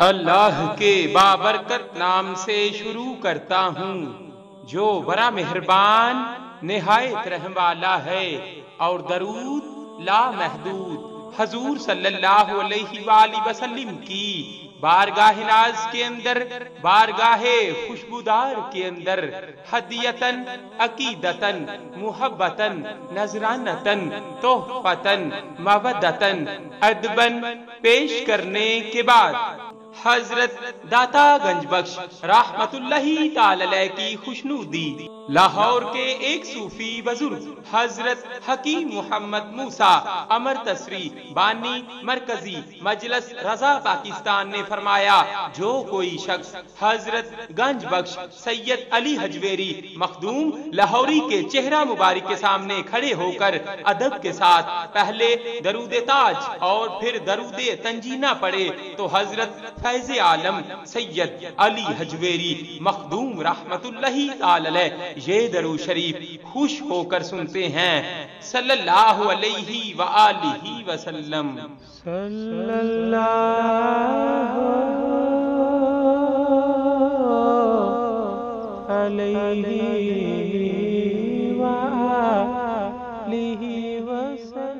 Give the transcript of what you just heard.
اللہ کے بابرکت نام سے شروع کرتا ہوں جو بڑا مہربان نہایت رحم والا ہے، اور درود لا محدود حضور صلی اللہ علیہ وآلہ وسلم کی بارگاہ ناز کے اندر، بارگاہ خوشبودار کے اندر ہدیتن، عقیدتن، محبتن، نذرانتن، تحفتن، مودتن، ادبن پیش کرنے کے بعد حضرت داتا گنج بخش رحمت اللہ تعالی علیہ کی خوشنودی لاہور کے ایک صوفی بزرگ حضرت حکیم محمد موسیٰ امرتسری بانی مرکزی مجلس رضا پاکستان نے فرمایا، جو کوئی شخص حضرت گنج بخش سید علی حجویری مخدوم لاہوری کے چہرہ مبارک کے سامنے کھڑے ہو کر ادب کے ساتھ پہلے درود تاج اور پھر درود تنجینہ پڑھے تو حضرت فیض عالم سید علی حجویری مخدوم رحمت اللہ تعالی علیہ یہ درود شریف خوش ہو کر سنتے ہیں۔ صلی اللہ علیہ وآلہ وسلم۔ صلی اللہ علیہ وآلہ وسلم۔